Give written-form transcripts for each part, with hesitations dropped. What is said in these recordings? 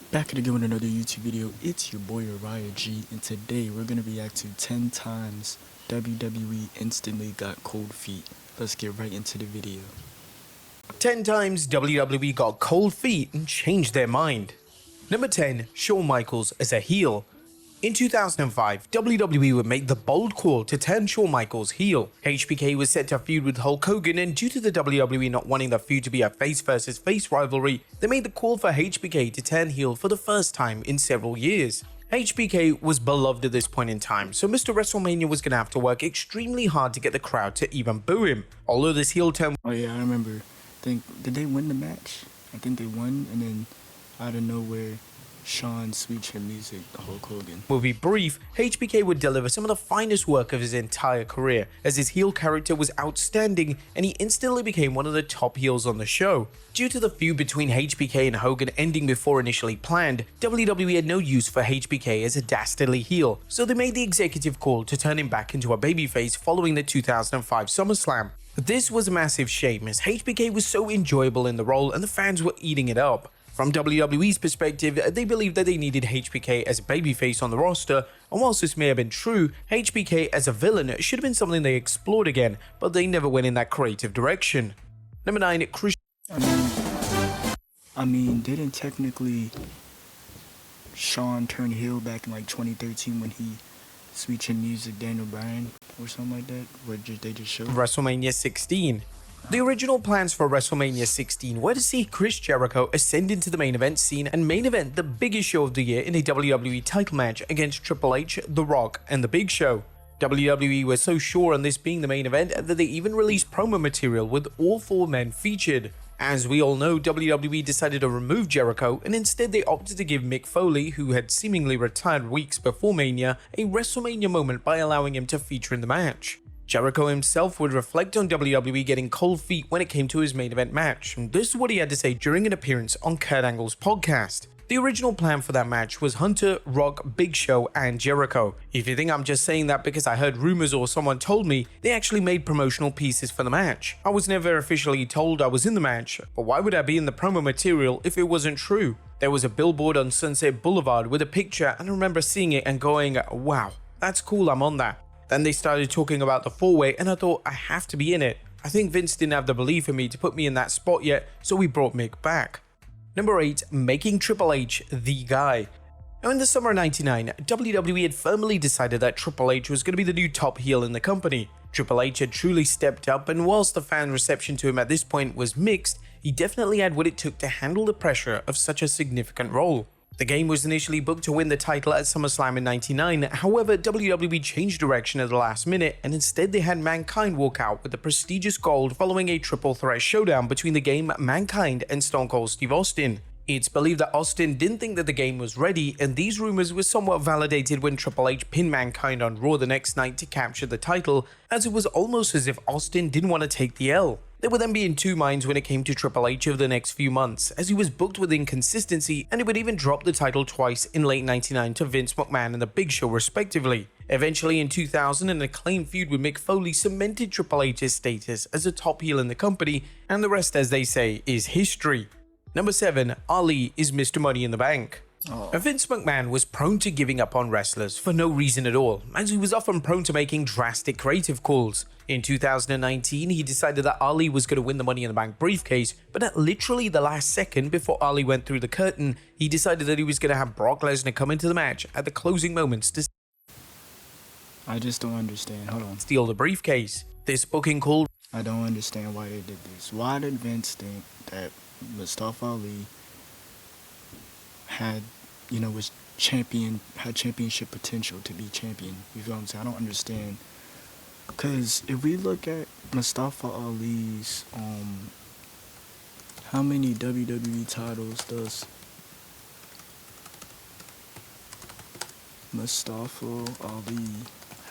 Back again with another YouTube video. It's your boy Uriah G, and today we're gonna react to 10 times WWE instantly got cold feet. Let's get right into the video. 10 times WWE got cold feet and changed their mind. Number 10, Shawn Michaels as a heel. In 2005, WWE would make the bold call to turn Shawn Michaels heel. HBK was set to feud with Hulk Hogan, and due to the WWE not wanting the feud to be a face versus face rivalry, they made the call for HBK to turn heel for the first time in several years. HBK was beloved at this point in time, so Mr. WrestleMania was going to have to work extremely hard to get the crowd to even boo him. Although this heel turn... Oh yeah, I remember. Did they win the match? I think they won, and then out of nowhere, Shawn switched her music to Hulk Hogan. Will be brief, HBK would deliver some of the finest work of his entire career, as his heel character was outstanding and he instantly became one of the top heels on the show. Due to the feud between HBK and Hogan ending before initially planned, WWE had no use for HBK as a dastardly heel, so they made the executive call to turn him back into a babyface following the 2005 SummerSlam. This was a massive shame, as HBK was so enjoyable in the role and the fans were eating it up. From WWE's perspective, they believed that they needed HBK as a babyface on the roster, and whilst this may have been true, HBK as a villain should have been something they explored again, but they never went in that creative direction. Number 9, Chris. I mean, didn't technically Shawn turn heel back in like 2013 when he switched in music Daniel Bryan or something like that? Where they just showed WrestleMania 16. The original plans for WrestleMania 16 were to see Chris Jericho ascend into the main event scene and main event the biggest show of the year in a WWE title match against Triple H, The Rock, and The Big Show. WWE were so sure on this being the main event that they even released promo material with all four men featured. As we all know, WWE decided to remove Jericho, and instead they opted to give Mick Foley, who had seemingly retired weeks before Mania, a WrestleMania moment by allowing him to feature in the match. Jericho himself would reflect on WWE getting cold feet when it came to his main event match, and this is what he had to say during an appearance on Kurt Angle's podcast. The original plan for that match was Hunter, Rock, Big Show, and Jericho. If you think I'm just saying that because I heard rumors or someone told me, they actually made promotional pieces for the match. I was never officially told I was in the match, but why would I be in the promo material if it wasn't true? There was a billboard on Sunset Boulevard with a picture, and I remember seeing it and going, wow, that's cool, I'm on that. Then they started talking about the four-way, and I thought I have to be in it. I think Vince didn't have the belief in me to put me in that spot yet, so we brought Mick back. Number 8, making Triple H the guy. Now in the summer of '99, WWE had firmly decided that Triple H was going to be the new top heel in the company. Triple H had truly stepped up, and whilst the fan reception to him at this point was mixed, he definitely had what it took to handle the pressure of such a significant role. The game was initially booked to win the title at SummerSlam in '99, however WWE changed direction at the last minute and instead they had Mankind walk out with the prestigious gold following a triple threat showdown between the game, Mankind, and Stone Cold Steve Austin. It's believed that Austin didn't think that the game was ready, and these rumors were somewhat validated when Triple H pinned Mankind on Raw the next night to capture the title, as it was almost as if Austin didn't want to take the L. They would then be in two minds when it came to Triple H over the next few months, as he was booked with inconsistency and he would even drop the title twice in late '99 to Vince McMahon and The Big Show respectively. Eventually in 2000, an acclaimed feud with Mick Foley cemented Triple H's status as a top heel in the company, and the rest, as they say, is history. Number 7, Ali is Mr. Money in the Bank. Vince McMahon was prone to giving up on wrestlers for no reason at all, as he was often prone to making drastic creative calls. In 2019, he decided that Ali was going to win the Money in the Bank briefcase, but at literally the last second before Ali went through the curtain, he decided that he was going to have Brock Lesnar come into the match at the closing moments to I just don't understand. Hold on. steal the briefcase. This booking call... I don't understand why they did this. Why did Vince think that Mustafa Ali had, was had championship potential to be champion? You feel what I'm saying? I don't understand. Because if we look at Mustafa Ali's, how many WWE titles does Mustafa Ali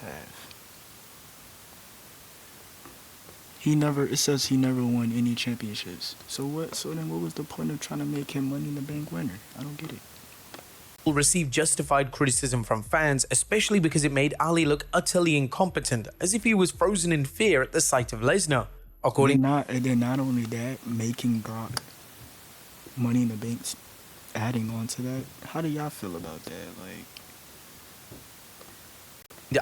have? It says he never won any championships. So then what was the point of trying to make him Money in the Bank winner? I don't get it. Received justified criticism from fans, especially because it made Ali look utterly incompetent, as if he was frozen in fear at the sight of Lesnar. And then not only that, making Brock Money in the Bank adding on to that, how do y'all feel about that? Like,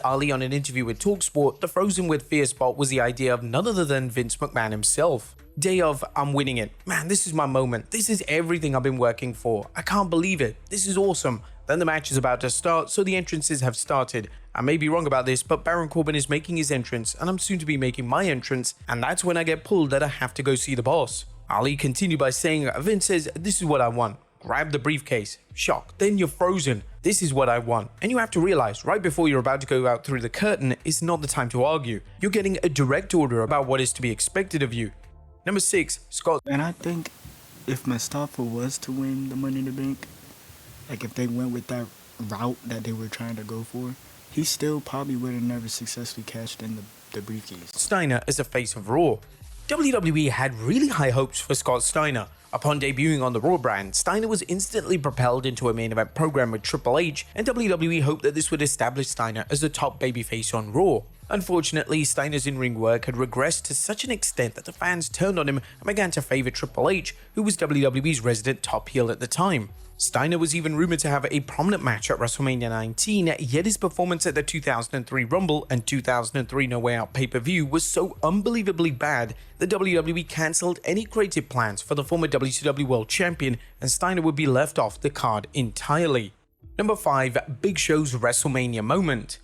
Ali on an interview with TalkSport, the Frozen with Fear spot was the idea of none other than Vince McMahon himself. Day of, I'm winning it. Man, this is my moment. This is everything I've been working for. I can't believe it. This is awesome. Then the match is about to start, so the entrances have started. I may be wrong about this, but Baron Corbin is making his entrance, and I'm soon to be making my entrance, and that's when I get pulled that I have to go see the boss. Ali continued by saying, Vince says, this is what I want. Grab the briefcase. Shock. Then you're frozen. This is what I want. And you have to realize, right before you're about to go out through the curtain, it's not the time to argue. You're getting a direct order about what is to be expected of you. Number 6, Scott. and I think if Mustafa was to win the Money in the Bank, like if they went with that route that they were trying to go for, he still probably would have never successfully cashed in the briefcase. Steiner as a face of Raw. WWE had really high hopes for Scott Steiner. Upon debuting on the Raw brand, Steiner was instantly propelled into a main event program with Triple H, and WWE hoped that this would establish Steiner as the top babyface on Raw. Unfortunately, Steiner's in-ring work had regressed to such an extent that the fans turned on him and began to favor Triple H, who was WWE's resident top heel at the time. Steiner was even rumored to have a prominent match at WrestleMania 19, yet his performance at the 2003 Rumble and 2003 No Way Out pay-per-view was so unbelievably bad that WWE cancelled any creative plans for the former WCW World Champion, and Steiner would be left off the card entirely. Number 5, Big Show's WrestleMania moment.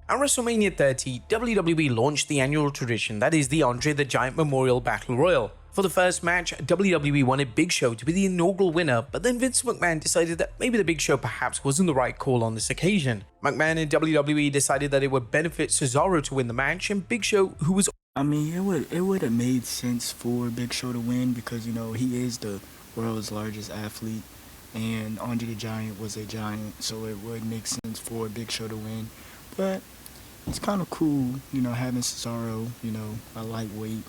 At WrestleMania 30, WWE launched the annual tradition that is the Andre the Giant Memorial Battle Royal. For the first match, WWE wanted Big Show to be the inaugural winner, but then Vince McMahon decided that maybe the Big Show perhaps wasn't the right call on this occasion. McMahon and WWE decided that it would benefit Cesaro to win the match, and Big Show, who was I mean, it would have made sense for Big Show to win because, you know, he is the world's largest athlete, and Andre the Giant was a giant, so it would make sense for Big Show to win. But it's kind of cool, you know, having Cesaro, you know, a lightweight.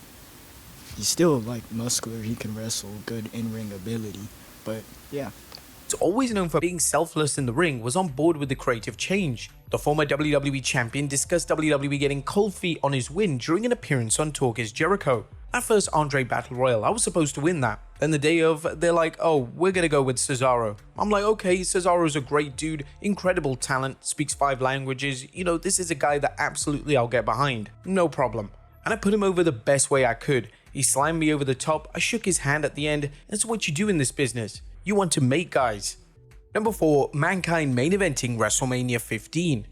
He's still, like, muscular, he can wrestle, good in-ring ability, but yeah. always known for being selfless in the ring, was on board with the creative change. The former WWE champion discussed WWE getting cold feet on his win during an appearance on Talk Jericho. That first Andre Battle Royal, I was supposed to win that. Then the day of, they're like, oh, we're gonna go with Cesaro. I'm like, okay, Cesaro's a great dude, incredible talent, speaks 5 languages, you know, this is a guy that absolutely I'll get behind. No problem. And I put him over the best way I could. He slammed me over the top, I shook his hand at the end. That's what you do in this business. You want to make guys. Number 4, Mankind main eventing WrestleMania 15.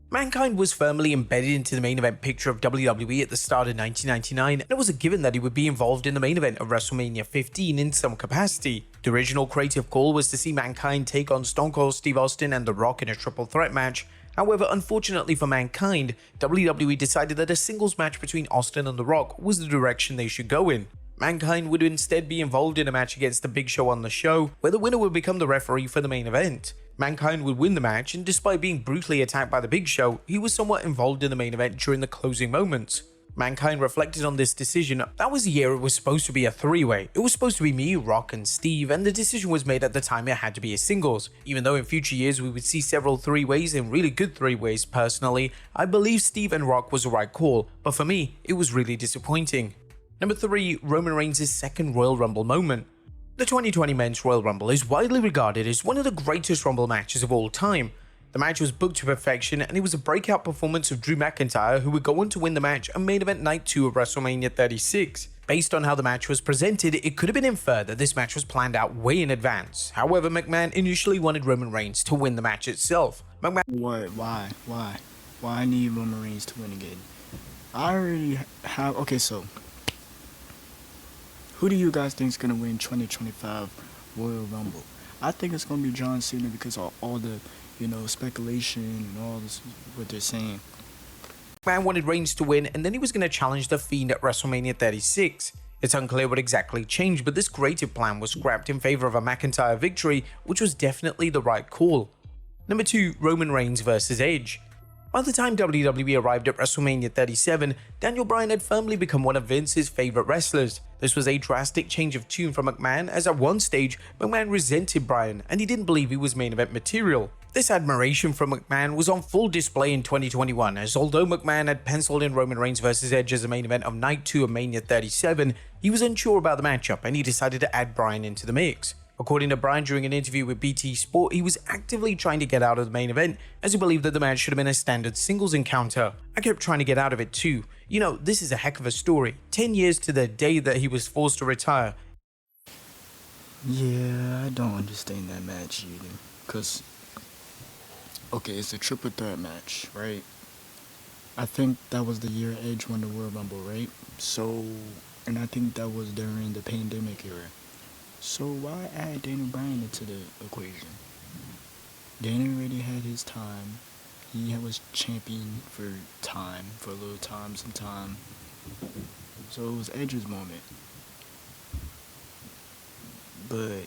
Mankind was firmly embedded into the main event picture of WWE at the start of 1999, and it was a given that he would be involved in the main event of WrestleMania 15 in some capacity. The original creative call was to see Mankind take on Stone Cold Steve Austin and The Rock in a triple threat match. However, unfortunately for Mankind, WWE decided that a singles match between Austin and The Rock was the direction they should go in. Mankind would instead be involved in a match against the Big Show on the show, where the winner would become the referee for the main event. Mankind would win the match, and despite being brutally attacked by the Big Show, he was somewhat involved in the main event during the closing moments. Mankind reflected on this decision. That was the year it was supposed to be a 3-way. It was supposed to be me, Rock, and Steve, and the decision was made at the time it had to be a singles. Even though in future years we would see several 3-ways and really good 3-ways personally, I believe Steve and Rock was the right call, but for me, it was really disappointing. Number 3, Roman Reigns' second Royal Rumble moment. The 2020 Men's Royal Rumble is widely regarded as one of the greatest Rumble matches of all time. The match was booked to perfection, and it was a breakout performance of Drew McIntyre, who would go on to win the match on main event night 2 of WrestleMania 36. Based on how the match was presented, it could have been inferred that this match was planned out way in advance. However, McMahon initially wanted Roman Reigns to win the match itself. What? Why? Why I need Roman Reigns to win again? I already have... Okay, so... who do you guys think is going to win 2025 Royal Rumble? I think it's going to be John Cena because of all the, you know, speculation and all this, what they're saying. McMahon wanted Reigns to win, and then he was going to challenge The Fiend at WrestleMania 36. It's unclear what exactly changed, but this creative plan was scrapped in favor of a McIntyre victory, which was definitely the right call. Number 2, Roman Reigns vs Edge. By the time WWE arrived at WrestleMania 37, Daniel Bryan had firmly become one of Vince's favorite wrestlers. This was a drastic change of tune from McMahon, as at one stage, McMahon resented Bryan and he didn't believe he was main event material. This admiration from McMahon was on full display in 2021, as although McMahon had penciled in Roman Reigns vs Edge as the main event of Night 2 of Mania 37, he was unsure about the matchup and he decided to add Bryan into the mix. According to Bryan during an interview with BT Sport, he was actively trying to get out of the main event as he believed that the match should have been a standard singles encounter. I kept trying to get out of it too. You know, this is a heck of a story. 10 years to the day that he was forced to retire. Yeah, I don't understand that match either. Because, okay, it's a triple threat match, right? I think that was the year Edge won the Royal Rumble, right? So, and I think that was during the pandemic era. So why add Daniel Bryan into the equation? Daniel already had his time. He was champion for a little time, some time. So it was Edge's moment. But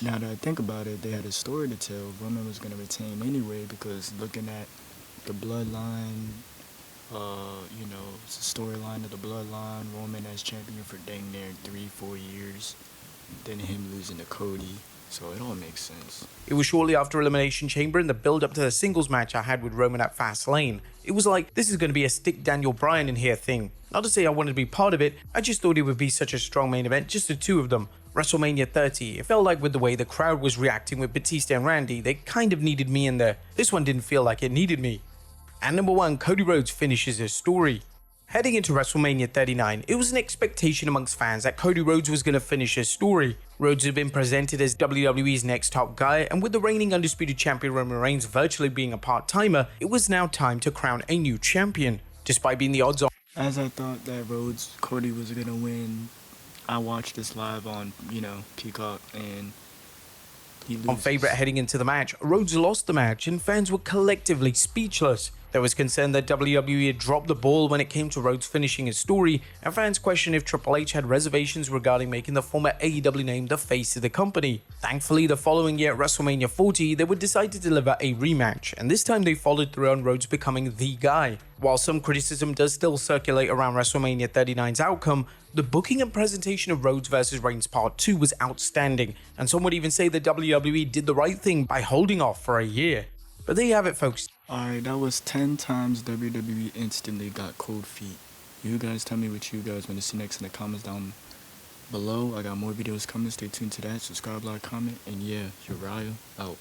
now that I think about it, they had a story to tell. Roman was going to retain anyway because looking at the bloodline, it's a storyline of the bloodline. Roman as champion for dang near 3-4 years. Then him losing to Cody. So it all makes sense. It was shortly after Elimination Chamber and the build up to the singles match I had with Roman at Fastlane. It was like, this is going to be a stick Daniel Bryan in here thing. Not to say I wanted to be part of it, I just thought it would be such a strong main event, just the two of them. WrestleMania 30, it felt like with the way the crowd was reacting with Batista and Randy, they kind of needed me in there. This one didn't feel like it needed me. And number 1, Cody Rhodes finishes his story. Heading into WrestleMania 39, it was an expectation amongst fans that Cody Rhodes was going to finish his story. Rhodes had been presented as WWE's next top guy, and with the reigning undisputed champion Roman Reigns virtually being a part-timer, it was now time to crown a new champion. Despite being the odds-on, as I thought that Cody was going to win, I watched this live on, Peacock, and he loses. Favorite heading into the match, Rhodes lost the match, and fans were collectively speechless. There was concern that WWE had dropped the ball when it came to Rhodes finishing his story, and fans questioned if Triple H had reservations regarding making the former AEW name the face of the company. Thankfully, the following year at WrestleMania 40, they would decide to deliver a rematch, and this time they followed through on Rhodes becoming the guy. While some criticism does still circulate around WrestleMania 39's outcome, the booking and presentation of Rhodes vs. Reigns Part 2 was outstanding, and some would even say that WWE did the right thing by holding off for a year. But there you have it, folks. Alright, that was 10 times WWE instantly got cold feet. You guys tell me what you guys want to see next in the comments down below. I got more videos coming. Stay tuned to that. Subscribe, like, comment, and yeah, Uriah out.